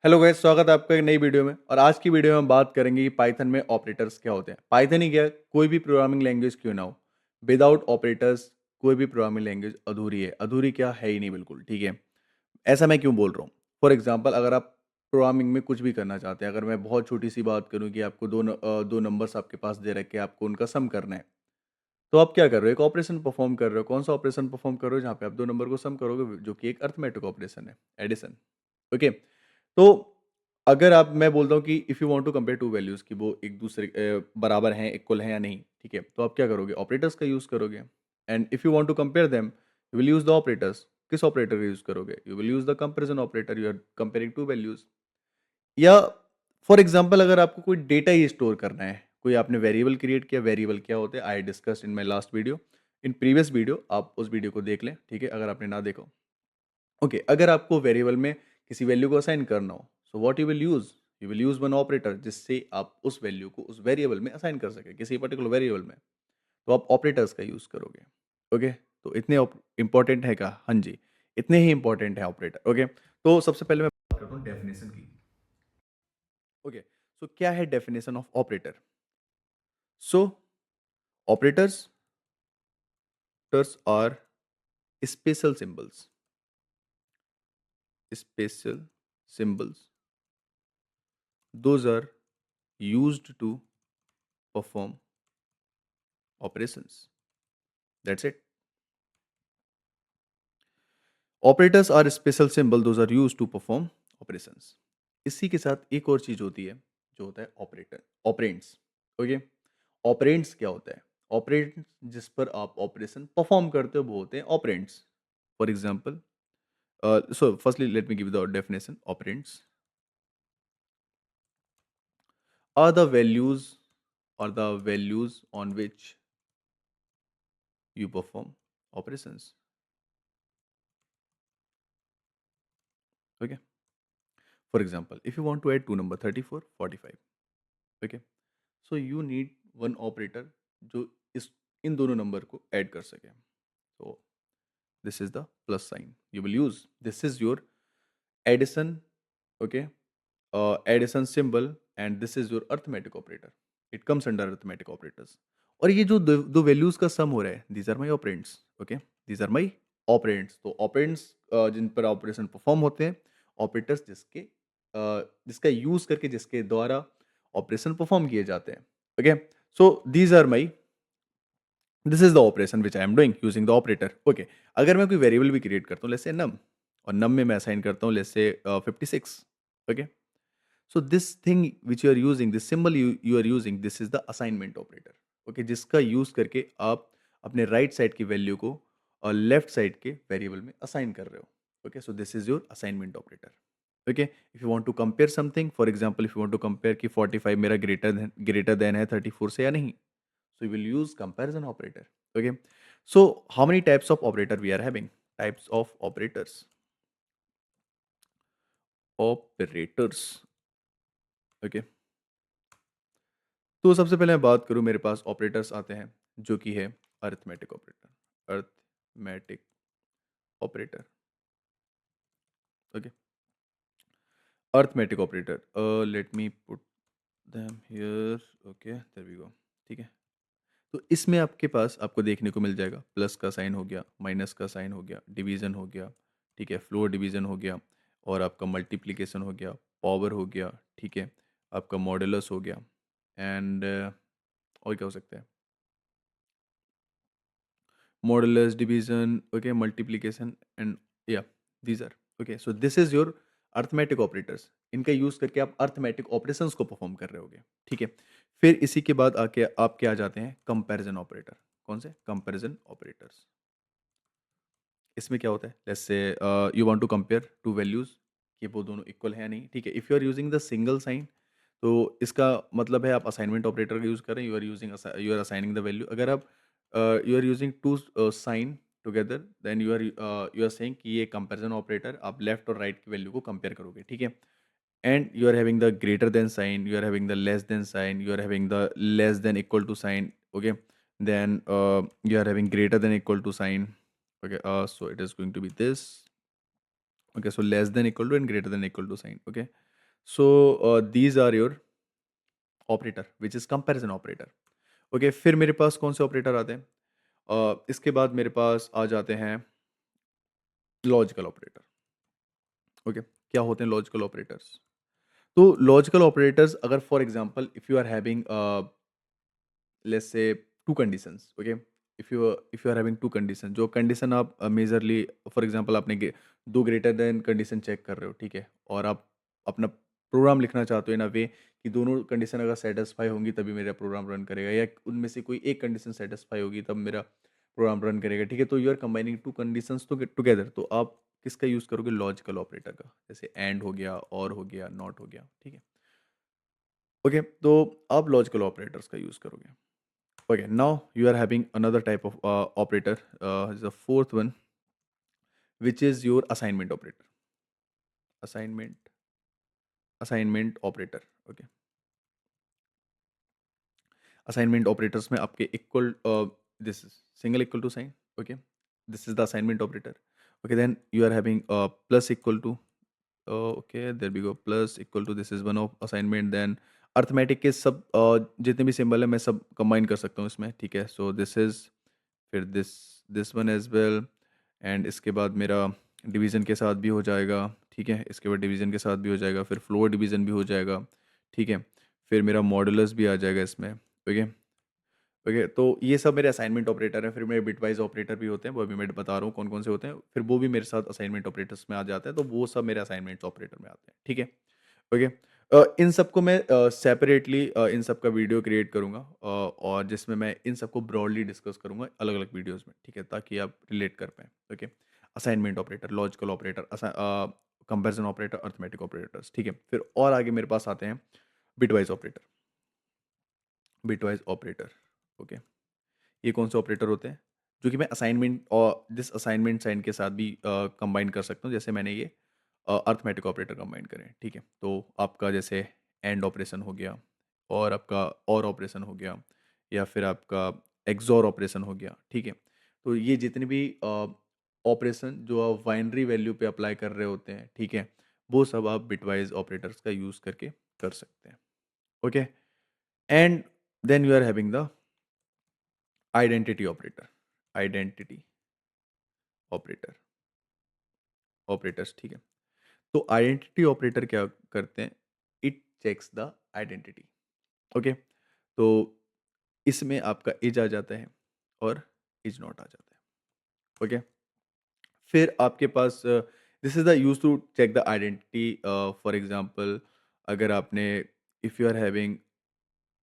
Hello guys, स्वागत है आपका एक नई वीडियो में। और आज की वीडियो में हम बात करेंगे कि पाइथन में ऑपरेटर्स क्या होते हैं। पाइथन ही क्या, कोई भी प्रोग्रामिंग लैंग्वेज क्यों ना हो, विदाउट ऑपरेटर्स कोई भी प्रोग्रामिंग लैंग्वेज अधूरी है। अधूरी क्या है ही नहीं, बिल्कुल ठीक है। ऐसा मैं क्यों बोल रहा हूँ? फॉर एग्जांपल, अगर आप प्रोग्रामिंग में कुछ भी करना चाहते हैं, अगर मैं बहुत छोटी सी बात करूँ कि आपको दो नंबर्स आपके पास दे रखे हैं, आपको उनका सम करना है, तो आप क्या कर रहे हो? एक ऑपरेशन परफॉर्म कर रहे हो। कौन सा ऑपरेशन परफॉर्म कर रहे हो? जहाँ पे आप दो नंबर को सम करोगे, जो कि एक अर्थमेटिक ऑपरेशन है, एडिशन। ओके। तो अगर आप मैं बोलता हूँ कि if you want to compare two values कि वो एक दूसरे बराबर हैं, इक्वल हैं या नहीं, ठीक है? तो आप क्या करोगे? ऑपरेटर्स का यूज़ करोगे। And if you want to compare them, you will use the operators. किस ऑपरेटर का यूज़ करोगे? You will use the comparison operator, you are comparing two values. या फॉर एग्ज़ाम्पल, अगर आपको कोई डेटा ही स्टोर करना है, कोई आपने वेरिएबल क्रिएट किया। वेरिएबल क्या होते हैं? I discussed in my last video, in previous video. आप उस वीडियो को देख लें, ठीक है? अगर आपने ना देखा हो। ओके, अगर आपको वेरिएबल में किसी वैल्यू को असाइन करना हो, so what you will use one operator, जिससे आप उस वैल्यू को उस वेरिएबल में असाइन कर सके, किसी पर्टिकुलर वेरिएबल में। तो आप ऑपरेटर्स का यूज करोगे। ओके। तो इतने इंपॉर्टेंट है क्या? हाँ जी, इतने ही इंपॉर्टेंट है ऑपरेटर। ओके। तो सबसे पहले मैं बात करता हूँ डेफिनेशन की। ओके। सो क्या है definition of operator? So operators are special symbols, special symbols, those are used to perform operations. That's it. Operators are special symbol, those are used to perform operations. इसी के साथ एक और चीज होती है, जो होता है ऑपरेटर, ऑपरेंड्स। ओके। ऑपरेंड्स क्या होता है? ऑपरेंड्स जिस पर आप ऑपरेशन परफॉर्म करते हो, वो होते हैं operands. For example, so firstly let me give the definition. Operands are the values, on which you perform operations. Okay. For example, if you want to add two number 34, 45, okay, so you need one operator जो इस इन दोनों number को add कर सके। So this is the plus sign you will use. This is your addition, okay, addition symbol, and this is your arithmetic operator. It comes under arithmetic operators. और ये जो दो दो वैल्यूज का सम हो रहा है, these are my operands, okay, these are my operands. तो operands जिन पर ऑपरेशन परफॉर्म होते हैं, ऑपरेटर्स जिसका यूज करके, जिसके द्वारा ऑपरेशन परफॉर्म किए जाते हैं। Okay. So these are my, this is the operation which I am doing using the operator. Okay. अगर मैं कोई वेरिएबल भी क्रिएट करता हूँ, लेट्स से नम, और नम में मैं असाइन करता हूँ let's say 56। Okay. So this thing which you are using, this symbol you are using, this is the assignment operator. Okay, जिसका यूज करके आप अपने राइट साइड की वैल्यू को और लेफ्ट साइड के वेरिएबल में असाइन कर रहे हो। Okay, so this is your assignment operator. Okay. If you want to compare something, for example if you want to compare कि 45 मेरा ग्रेटर देन है 34 से या नहीं, so you will use comparison operator. Okay. So how many types of operator we are having? Types of operators. Okay. तो सबसे पहले मैं बात करूं, मेरे पास ऑपरेटर्स आते हैं, जो कि है arithmetic operator. Arithmetic operator. Okay. Arithmetic operator, let me put them here. Okay, there we go. ठीक है। तो इसमें आपके पास आपको देखने को मिल जाएगा, प्लस का साइन हो गया, माइनस का साइन हो गया, डिवीजन हो गया, ठीक है, फ्लोर डिवीजन हो गया, और आपका मल्टीप्लिकेशन हो गया, पावर हो गया, ठीक है, आपका मॉडुलस हो गया, एंड और क्या हो सकता है? Modulus, division, okay, multiplication, and या these are okay. So this is your arithmetic operators. इनका यूज करके आप अर्थमेटिक ऑपरेशंस को परफॉर्म कर रहे होगे, ठीक है। फिर इसी के बाद आके आप क्या आ जाते हैं? Comparison operator. कौन से? Comparison operators. इसमें क्या होता है? Let's say you want to compare two values कि वो दोनों इक्वल है या नहीं, ठीक है। If you are using the single sign, तो इसका मतलब है आप असाइनमेंट ऑपरेटर का यूज़ कर रहे हैं। You are assigning the value. अगर आप you are using two sign together, then you are saying कि ये कंपैरिजन ऑपरेटर, आप लेफ्ट और राइट की वैल्यू को कंपेयर करोगे, ठीक है। And you are having the greater than sign, you are having the less than sign, you are having the less than equal to sign, okay. Then you are having greater than equal to sign. Okay, so it is going to be this. Okay, so less than equal to and greater than equal to sign. Okay, So these are your operator which is comparison operator. Okay, फिर मेरे पास कौन से operator आते हैं? इसके बाद मेरे पास आ जाते हैं लॉजिकल ऑपरेटर। ओके, क्या होते हैं लॉजिकल ऑपरेटर्स? तो लॉजिकल ऑपरेटर्स अगर for example if you are having let's say two conditions, okay, if you are having two condition, जो कंडीशन आप मेजरली फॉर एग्जांपल आपने दो ग्रेटर देन कंडीशन चेक कर रहे हो, ठीक है, और आप अपना प्रोग्राम लिखना चाहते हो इन अ वे कि दोनों कंडीशन अगर सेटिस्फाई होंगी तभी मेरा प्रोग्राम रन करेगा, या उनमें से कोई एक कंडीशन सेटिस्फाई होगी तब मेरा प्रोग्राम रन करेगा, ठीक है, तो you are combining two conditions together, तो आप किसका यूज़ करोगे? लॉजिकल ऑपरेटर का, जैसे एंड हो गया, और हो गया, नॉट हो गया, ठीक है। ओके, तो आप लॉजिकल ऑपरेटर्स का यूज़ करोगे। Okay, now you are having another type of operator, is the fourth one, which is your assignment operator. Assignment, assignment operator. Okay, assignment operators में आपके equal, this is single equal to sign. Okay, this is the assignment operator. Okay, then you are having plus equal to. Okay, there we go. Plus equal to, this is one of assignment. Then arithmetic के सब जितने भी symbol है मैं सब combine कर सकता हूँ इसमें, ठीक है। सो दिस इज, फिर this one as well, and इसके बाद मेरा डिवीज़न के साथ भी हो जाएगा, ठीक है, इसके बाद डिवीज़न के साथ भी हो जाएगा, फिर फ्लोर डिवीज़न भी हो जाएगा, ठीक है, फिर मेरा मॉडुलस भी आ जाएगा इसमें। ओके, ओके, तो ये सब मेरे असाइनमेंट ऑपरेटर हैं। फिर मेरे बिटवाइज ऑपरेटर भी होते हैं, वो अभी मैं बता रहा हूँ कौन कौन से होते हैं, फिर वो भी मेरे साथ असाइनमेंट ऑपरेटर्स में आ जाते हैं, तो वो सब मेरे असाइनमेंट ऑपरेटर में आते हैं, ठीक है। ओके, इन सबको मैं सेपरेटली इन सब का वीडियो क्रिएट करूँगा, और जिसमें मैं इन सबको ब्रॉडली डिस्कस करूँगा अलग अलग वीडियोज़ में, ठीक है, ताकि आप रिलेट कर पाएँ। Okay, assignment operator, logical operator, comparison operator, arithmetic operators, ठीक है। फिर और आगे मेरे पास आते हैं bitwise operator. Bitwise operator, okay, ये कौन से ऑपरेटर होते हैं? जो कि मैं असाइनमेंट और दिस असाइनमेंट साइन के साथ भी कंबाइन कर सकता हूँ, जैसे मैंने ये अर्थमेटिक ऑपरेटर कंबाइन करें, ठीक है। तो आपका जैसे एंड ऑपरेशन हो गया, और आपका और ऑपरेशन हो गया, या फिर आपका एक्सॉर ऑपरेशन हो गया, ठीक है। तो ये जितने भी ऑपरेशन जो आप बाइनरी वैल्यू पे अप्लाई कर रहे होते हैं, ठीक है, वो सब आप बिटवाइज ऑपरेटर्स का यूज़ करके कर सकते हैं। Okay, and then you are having the identity operator, identity operator, operators, ठीक है। तो आइडेंटिटी ऑपरेटर क्या करते हैं? It checks the identity. Okay, तो इसमें आपका इज आ जाता है और इज नॉट आ जाता है। ओके, फिर आपके पास this is the use to check the identity. For example, अगर आपने if you are having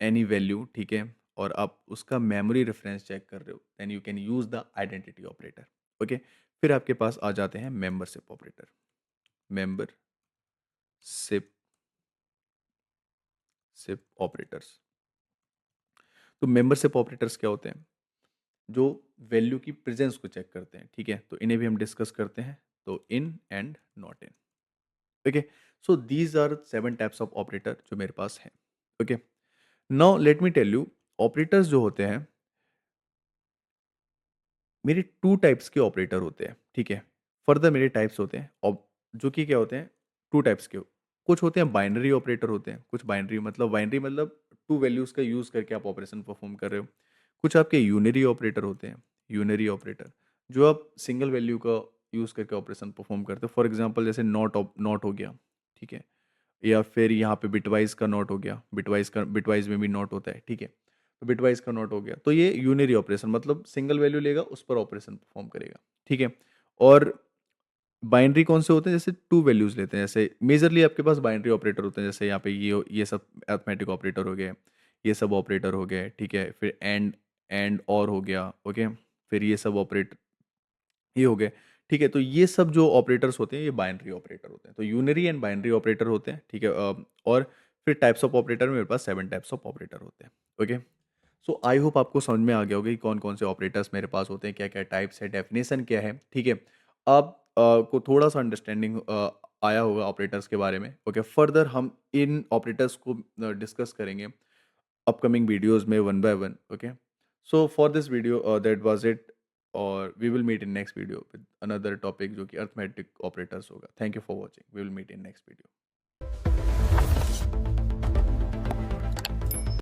any value, ठीक है, और आप उसका मेमोरी रेफरेंस चेक कर रहे हो, then you can use the identity operator. Okay, फिर आपके पास आ जाते हैं membership operator. Membership ship operators. तो मेंबरशिप ऑपरेटर्स क्या होते हैं? जो वैल्यू की प्रेजेंस को चेक करते हैं, ठीक है, तो इन्हें भी हम डिस्कस करते हैं। तो in and not in. Okay, so these are 7 types of operator जो मेरे पास हैं। Okay, now let me tell you, operators जो होते हैं, मेरे 2 टाइप्स के ऑपरेटर होते हैं, ठीक है। फर्दर मेरे टाइप्स होते हैं जो कि क्या होते हैं, 2 टाइप्स के। कुछ होते हैं बाइनरी ऑपरेटर होते हैं, कुछ बाइनरी मतलब 2 वैल्यूज़ का यूज़ करके आप ऑपरेशन परफॉर्म कर रहे हो। कुछ आपके यूनरी ऑपरेटर होते हैं, यूनरी ऑपरेटर, जो आप सिंगल वैल्यू का यूज़ करके ऑपरेशन परफॉर्म करते हो। फॉर एग्जांपल जैसे नॉट हो गया, ठीक है, या फिर यहाँ पे बिटवाइज़ का नॉट हो गया, बिटवाइज़ में भी नॉट होता है, ठीक है। तो बिटवाइज़ का नॉट हो गया, तो ये यूनरी ऑपरेशन मतलब सिंगल वैल्यू लेगा, उस पर ऑपरेशन परफॉर्म करेगा, ठीक है। और बाइनरी कौन से होते हैं? जैसे 2 वैल्यूज़ लेते हैं, जैसे मेजरली आपके पास बाइनरी ऑपरेटर होते हैं, जैसे यहाँ पे ये सब अरिथमेटिक ऑपरेटर हो गए, ये सब ऑपरेटर हो गए, ठीक है। फिर एंड और हो गया, ओके। फिर ये सब ये हो गए, ठीक है। तो ये सब जो ऑपरेटर्स होते हैं ये बाइनरी ऑपरेटर होते हैं। तो यूनरी एंड बाइनरी ऑपरेटर होते हैं, ठीक है। और फिर टाइप्स ऑफ ऑपरेटर में मेरे पास 7 टाइप्स ऑफ ऑपरेटर होते हैं। ओके, सो आई होप आपको समझ में आ गया होगा कि कौन कौन से ऑपरेटर्स मेरे पास होते हैं, क्या क्या टाइप्स है, डेफिनेशन क्या है, ठीक है। आप को थोड़ा सा अंडरस्टैंडिंग आया होगा ऑपरेटर्स के बारे में। ओके, फर्दर हम इन ऑपरेटर्स को डिस्कस करेंगे upcoming videos में one by one. Okay, so for this video that was it, और we will meet in next video with another topic जो कि arithmetic operators होगा. Thank you for watching. We will meet in next video.